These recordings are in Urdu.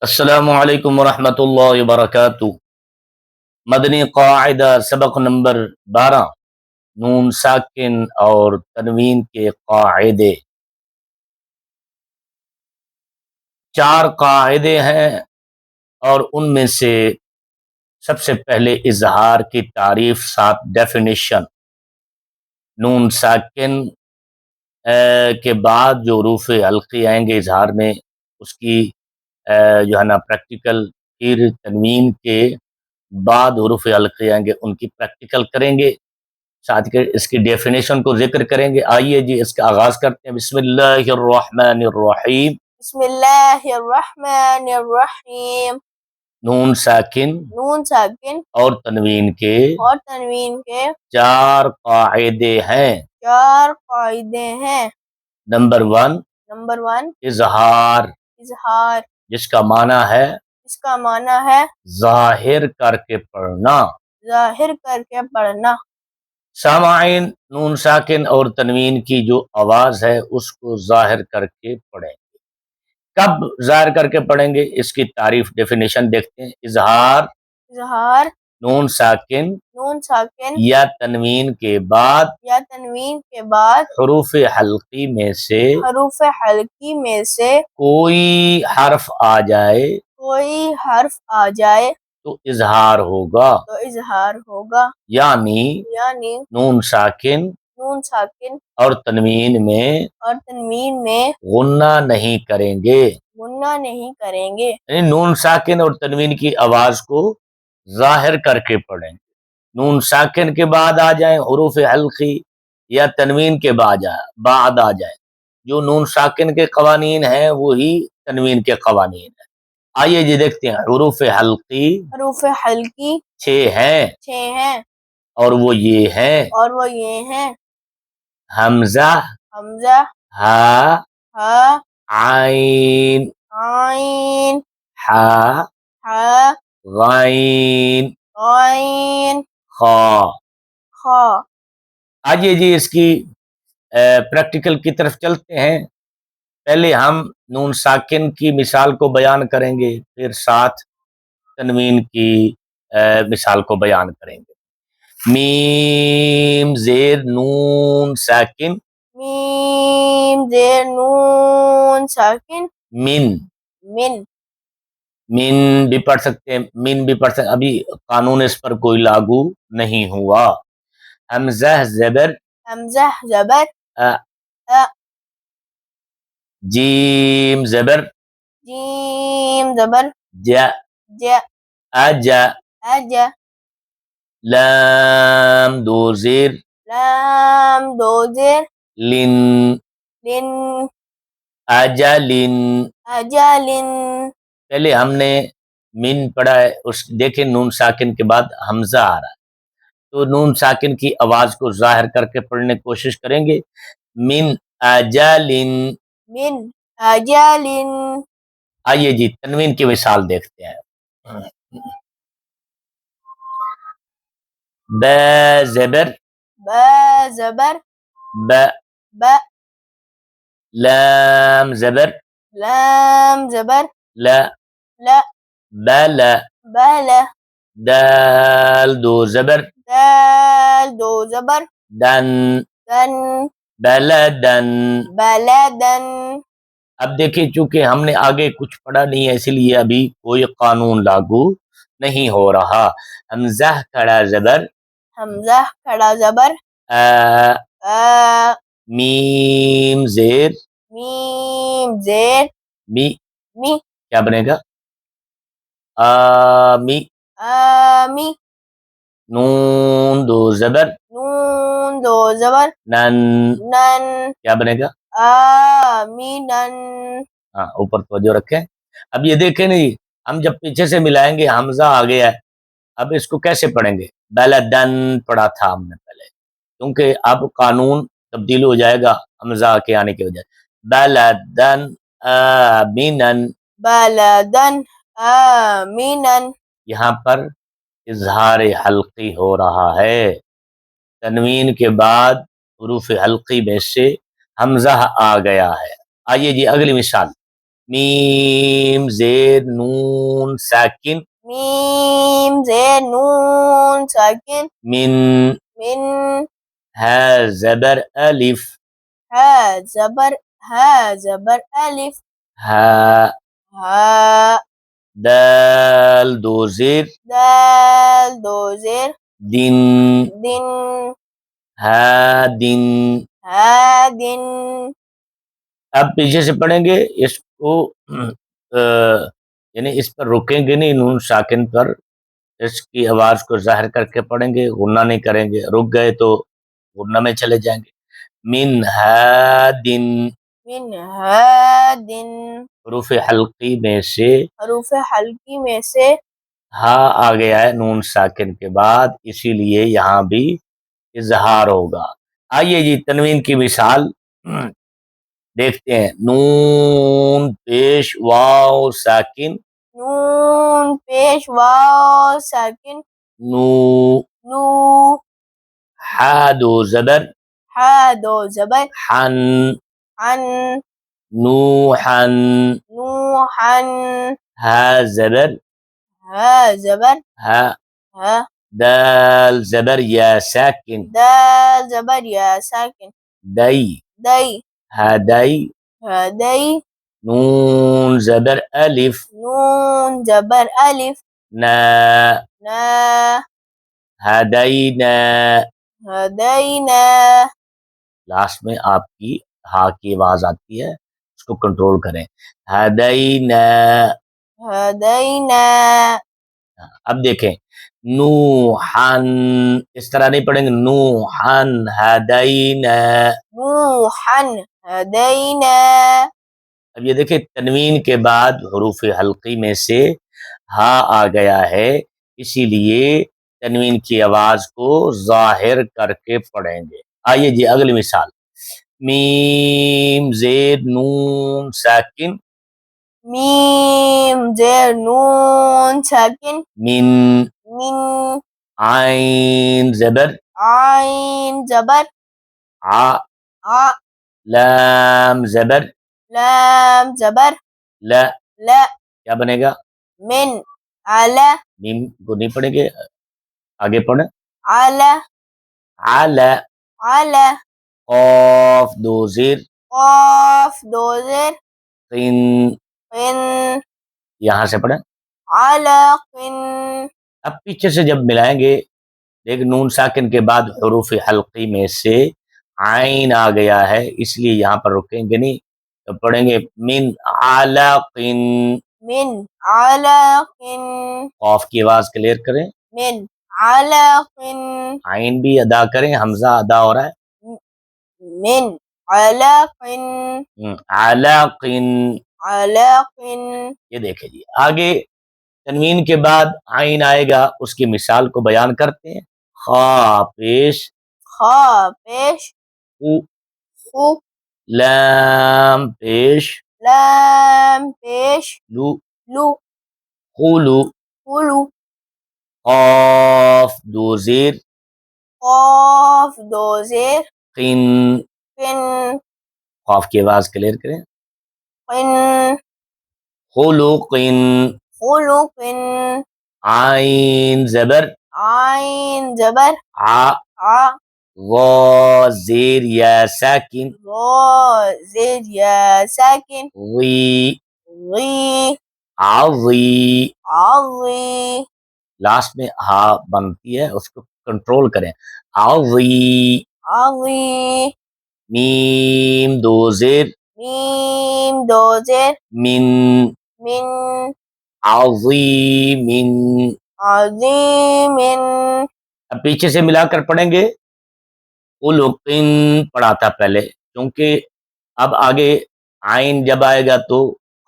السلام علیکم ورحمۃ اللہ وبرکاتہ۔ مدنی قاعدہ سبق نمبر 12، نون ساکن اور تنوین کے قاعدے۔ چار قاعدے ہیں اور ان میں سے سب سے پہلے اظہار کی تعریف ساتھ ڈیفینیشن۔ نون ساکن کے بعد جو حروف حلقی آئیں گے اظہار میں، اس کی جو ہے نا پریکٹیکل، پھر تنوین کے بعد حروف حلقی آئیں گے ان کی پریکٹیکل کریں گے، ساتھ کے اس کی ڈیفینیشن کو ذکر کریں گے۔ آئیے جی اس کا آغاز کرتے ہیں۔ بسم اللہ الرحمن الرحیم۔ بسم اللہ الرحمن الرحیم۔ نون ساکن اور تنوین کے چار قاعدے ہیں۔ نمبر 1 اظہار، جس کا معنی ہے ظاہر کر کے پڑھنا۔ سامعین، نون ساکن اور تنوین کی جو آواز ہے اس کو ظاہر کر کے پڑھیں گے۔ کب ظاہر کر کے پڑھیں گے؟ اس کی تعریف ڈیفینیشن دیکھتے ہیں۔ اظہار نون ساکن یا تنوین کے بعد حروف حلقی میں سے کوئی حرف آ جائے تو اظہار ہوگا، یعنی نون ساکن اور تنوین میں غنہ نہیں کریں گے، یعنی نون ساکن اور تنوین کی آواز کو ظاہر کر کے پڑھیں گے۔ نون ساکن کے بعد آ جائیں حروف حلقی یا تنوین کے بعد آ جائیں، جو نون ساکن کے قوانین ہیں وہی تنوین کے قوانین ہیں۔ آئیے جی دیکھتے ہیں۔ حروف حلقی 6 ہیں اور وہ یہ ہیں: حمزہ، ہا، عین، حا، غین، خا۔ آئیے جی اس کی پریکٹیکل کی طرف چلتے ہیں۔ پہلے ہم نون ساکن کی مثال کو بیان کریں گے، پھر ساتھ تنوین کی مثال کو بیان کریں گے۔ میم زیر نون ساکن، من بھی پڑھ سکتے ہیں، ابھی قانون اس پر کوئی لاگو نہیں ہوا۔ حمزہ زبر جیم زبر ج، اج، لام دو زیر لن، اجلن۔ پہلے ہم نے من پڑھا ہے، دیکھیں نون ساکن کے بعد حمزہ آ رہا ہے، تو نون ساکن کی آواز کو ظاہر کر کے پڑھنے کی کوشش کریں گے۔ من اجلن۔ آئیے جی تنوین کی مثال دیکھتے ہیں۔ ب زبر ب، لام زبر ل، بل، دال دو زبر دن، بلدن۔ اب دیکھیں چونکہ ہم نے آگے کچھ پڑھا نہیں ہے، اسی لیے ابھی کوئی قانون لاگو نہیں ہو رہا۔ حمزہ کھڑا زبر میم زیر می، کیا بنے گا؟ آمی۔ نون دو زبر نن، کیا بنے گا؟ ہاں اوپر توجہ رکھیں۔ اب یہ دیکھیں نہیں، ہم جب پیچھے سے ملائیں گے حمزہ آ گیا ہے، اب اس کو کیسے پڑھیں گے؟ بلدن پڑھا تھا ہم نے پہلے، کیونکہ اب قانون تبدیل ہو جائے گا حمزہ کے آنے کی وجہ سے۔ بلدن آمینن، یہاں پر اظہار حلقی ہو رہا ہے، تنوین کے بعد حروف حلقی میں سے حمزہ آ گیا ہے۔ آئیے جی اگلی مثال۔ میم زیر نون ساکن میم زیر نون ساکن من من ہا زبر الف ہا زبر الف ہا ہا دال دو زیر دال دو زیر دن دن ہا دن ہا دن اب پیچھے سے پڑھیں گے اس کو یعنی اس پر رکیں گے نہیں، نون ساکن پر اس کی آواز کو ظاہر کر کے پڑھیں گے، غنہ نہیں کریں گے، رک گئے تو غنہ میں چلے جائیں گے. من ہادن من ہادن حروف حلقی میں سے حروف حلقی میں سے ہا آ گیا ہے نون ساکن کے بعد، اسی لیے یہاں بھی اظہار ہوگا. آئیے جی تنوین کی مثال دیکھتے ہیں. نون پیش واو ساکن نون پیش واو ساکن نو نو ہا دو زبر ہا دو زبر حن عن نوحن نوحن ہا زبر ہا زبر ہا ہا دال زبر یا ساکن دال زبر یا ساکن دئی دئی ہدئی ہدئی نون زبر الف نون زبر الف نا نا ہدینا ہدینا لاسٹ میں آپ کی ہا کی آواز آتی ہے، اس کو کنٹرول کریں. ہدینا ہدینا اب دیکھیں نوحن اس طرح نہیں پڑھیں گے، نوحن ہدینا. نوحن ہدینا اب یہ دیکھیں تنوین کے بعد حروف حلقی میں سے ہا آ گیا ہے، اسی لیے تنوین کی آواز کو ظاہر کر کے پڑھیں گے. آئیے جی اگلی مثال. میم زید نون ساکن میم زیر نون ساکن من من عین زبر عین زبر ع ع لام زبر لام زبر ل ل کیا بنے گا؟ من علا میم کو نہیں پڑھیں گے، آگے پڑھیں. علا علی علا قاف دو زیر قاف دو زیر قن قن یہاں سے پڑھیں. علا قن اب پیچھے سے جب ملائیں گے دیکھ نون ساکن کے بعد حروف حلقی میں سے عین آ گیا ہے، اس لیے یہاں پر رکیں گے نہیں، تو پڑھیں گے من علق. من علق قاف کی آواز کلیئر کریں، من علق عین بھی ادا کریں، حمزہ ادا ہو رہا ہے. من علق علق علق یہ دیکھیں جی آگے تنوین کے بعد عین آئے گا، اس کی مثال کو بیان کرتے ہیں. خا پیش خا پیش خو خو لام پیش لام پیش لو لو خولو خلو قاف دو زیر قاف دو زیر قن قن قاف کی آواز کلیئر کریں. قن خلق خلق عین زبر عین زبر ع ع وا زیر یا ساکن وا زیر یا ساکن غی غی عظی. عظی لاسٹ میں ہا بنتی ہے، اس کو کنٹرول کریں. عظی عظی میم دو زیر میم دو زیر من من عظیم. عظیم اب پیچھے سے ملا کر پڑھیں گے. خلقن پڑھا تھا پہلے، کیونکہ اب آگے عین جب آئے گا تو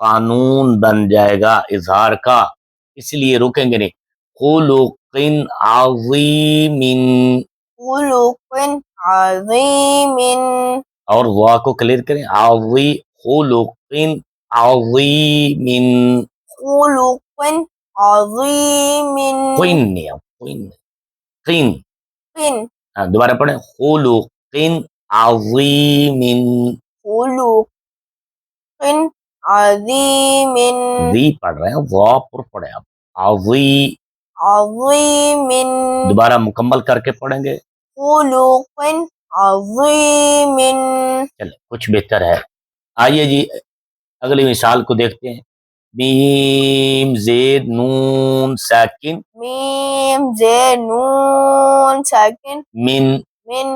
قانون بن جائے گا اظہار کا، اس لیے رکیں گے نہیں. خلقن عظیم خلق عظیم اور وا کو کلیئر کریں. عظی خلقن عظیم خلق عظیم قن قن قن قن دوبارہ پڑھیں. خلق عظیم خلق عظيم ذی پڑھ رہے ہیں، وا پر پڑھیں آپ، عظی، عظيم دوبارہ مکمل کر کے پڑھیں گے، خلق عظيم چلیں کچھ بہتر ہے۔ آئیے جی اگلی مثال کو دیکھتے ہیں، میم زید نون ساکن، ميم زين نون ساكن من، من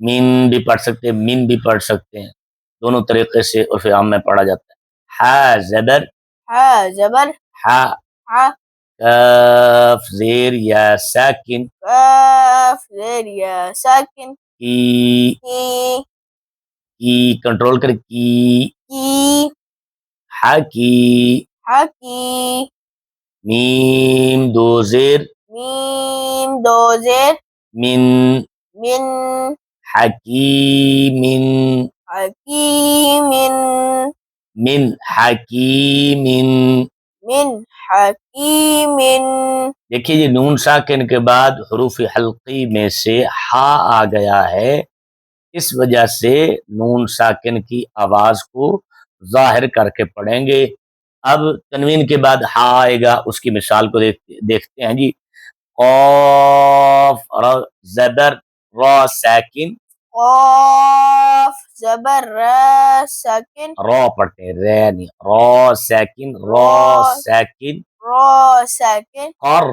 من بھی پڑھ سکتے ہیں، من بھی پڑھ سکتے ہیں، دونوں طریقے سے عرف عام میں پڑھا جاتا ہے۔ ہا زبر، ها زبر ہا، ها کاف زیر یا ساکن، كاف زير يا ساكن کی، كي کی کنٹرول کریں، کی، كي ہا کی، حكي میم دو زیر، ميم دو زير من، من حکیم، حكيم من حکیم، من حكيم دیکھیے جی نون ساکن کے بعد حروف حلقی میں سے ہا آ گیا ہے، اس وجہ سے نون ساکن کی آواز کو ظاہر کر کے پڑھیں گے۔ اب تنوین کے بعد ہا آئے گا، اس کی مثال کو دیکھتے ہیں جی، قاف زبر را ساکن، قاف زبر را ساكن را پڑھتے ہیں، رے نہیں، را ساکن، را ساکن، را ساكن قر،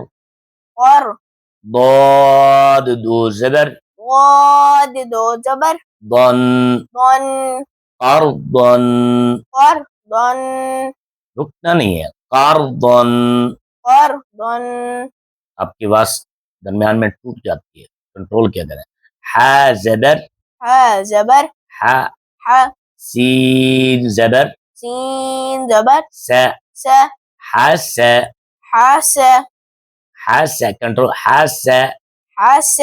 قر ضاد دو زبر، ضاد دو زبر ضن، ضن قرضن، قرضا رکنا نہیں ہے، قرضن، قرضا آپ کی آواز درمیان میں ٹوٹ جاتی ہے، کنٹرول کیا کریں۔ ہا زبر، ها زبر ہا، ح سین زبر، سين زبر س، س حس، حس حس کنٹرول، حس، حس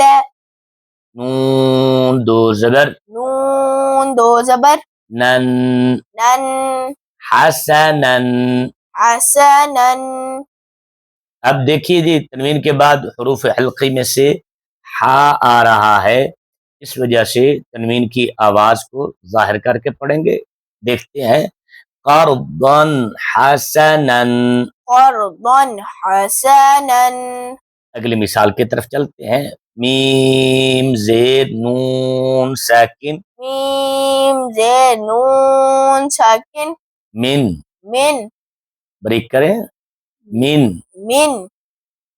نون دو زبر، نون دو زبر نن، نن حسنن۔ حسنا اب دیکھیے جی تنوین کے بعد حروف حلقی میں سے ہا آ رہا ہے، اس وجہ سے تنوین کی آواز کو ظاہر کر کے پڑھیں گے، دیکھتے ہیں، قرضا حسنا، قرضا حسنا اگلی مثال کی طرف چلتے ہیں، میم زید نون ساکن، ميم زين نون ساكن من، من بریک کریں، من، من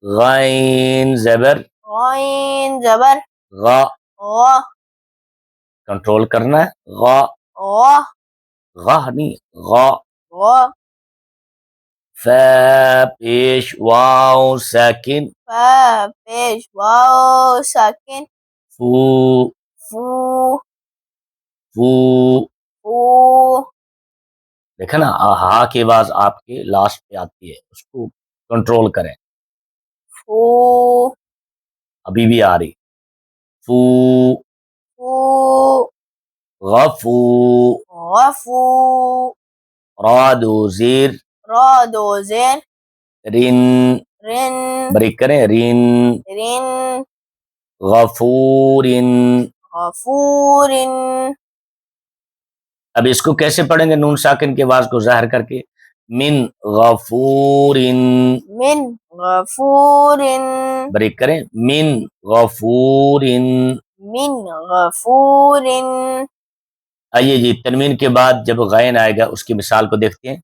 غین زبر، غين زبر غا، غ کنٹرول کرنا ہے، غا، غ غا نہیں، غا، غ فا پیش واو ساکن، فا پیش واو ساکن فو، فو فو، فو دیکھا نا ہا کی آواز آپ کے لاسٹ پہ آتی ہے، اس کو کنٹرول کریں، فو ابھی بھی آ رہی، فو، فو غفو، غفو را دو زیر، را دو زين رن، رن بریک کریں، رن، رن غفورن۔ غفور اب اس کو کیسے پڑھیں گے نون ساکن کی آواز کو ظاہر کر کے، من غفورن، من غفور بریک کریں، من غفورن۔ من غفور آئیے جی تنوین کے بعد جب غین آئے گا اس کی مثال کو دیکھتے ہیں،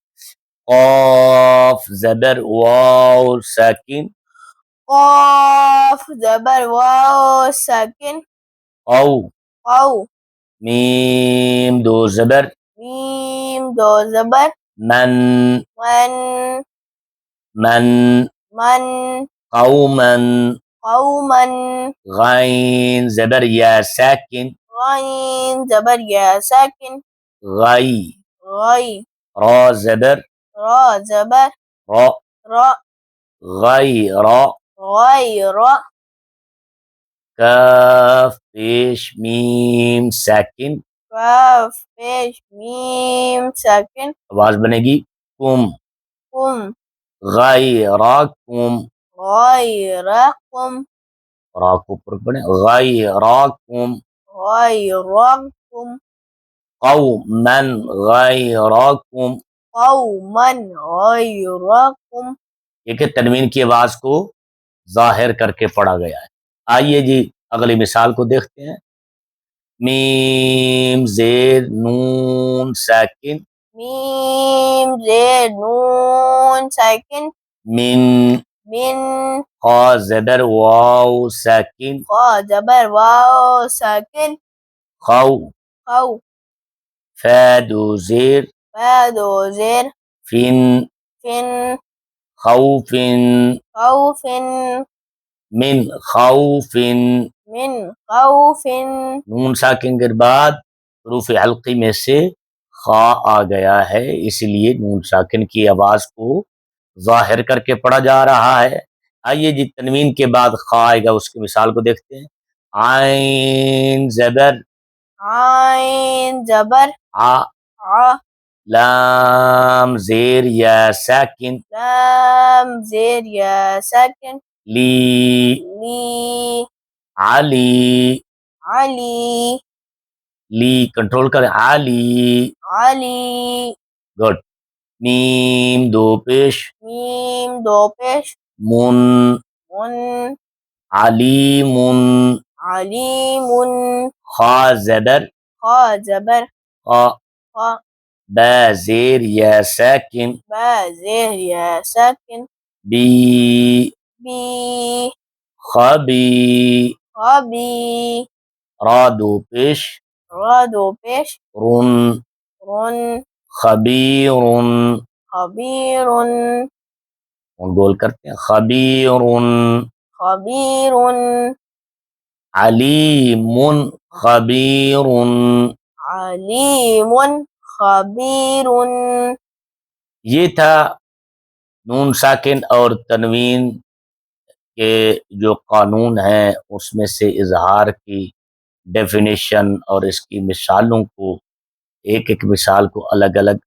قاف زبر واو ساکن، قاف زبر واو ساكن او، أو میم دو زبر، ميم دو زبر من، من من، من قوما، قوما غین زبر یا ساکن، غين زبر يا ساكن غی، غي را زبر، را زبر را، را غیر، غير کاف پیش میم ساکن، كاف پیش ميم ساكن آواز بنے گی کم، قم غیرکم، غيركم را کو پر پڑھیں، غیرکم، غيركم قوما غیرکم، قومن غیرکم. یہ کہ تنوین کی آواز کو ظاہر کر کے پڑھا گیا ہے. آئیے جی اگلی مثال کو دیکھتے ہیں. میم زیر نون ساکن میم زیر نون ساکن من من خا زبر واو ساکن خا زبر واو ساکن خو خو فا دو زیر فا دو زیر فن فن خوفن خوفن من خوفن. من خوفن. نون ساکن کے بعد حروف حلقی میں سے خا آ گیا ہے، اس لیے نون ساکن کی آواز کو ظاہر کر کے پڑھا جا رہا ہے. آئیے جی تنوین کے بعد خا آئے گا، اس کی مثال کو دیکھتے ہیں. عین زبر عین زبر ع ع لام زیر یا ساکن لام زیر یا ساکن لی لی علی علی لی کنٹرول کریں علی. علی. گڈ. میم دو پیش میم دو پیش من من علیمن علیم خا زبر خا زبر خا خا با زیر یا ساکن با زیر یا ساکن بی بی خبی خبی را دو پیش را دو پیش رن رن خبیرن. خبیر گول کرتے ہیں خبیرن خبیر علیم خبیرن. علیم خبیر. یہ تھا نون ساکن اور تنوین کے جو قانون ہیں، اس میں سے اظہار کی ڈیفینیشن اور اس کی مثالوں کو، ایک ایک مثال کو الگ الگ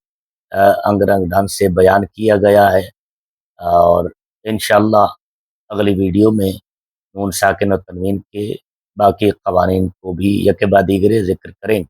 انگ رنگ ڈھنگ سے بیان کیا گیا ہے. اور انشاءاللہ اگلی ویڈیو میں نون ساکن اور تنوین کے باقی قوانین کو بھی یکے بعد دیگرے ذکر کریں.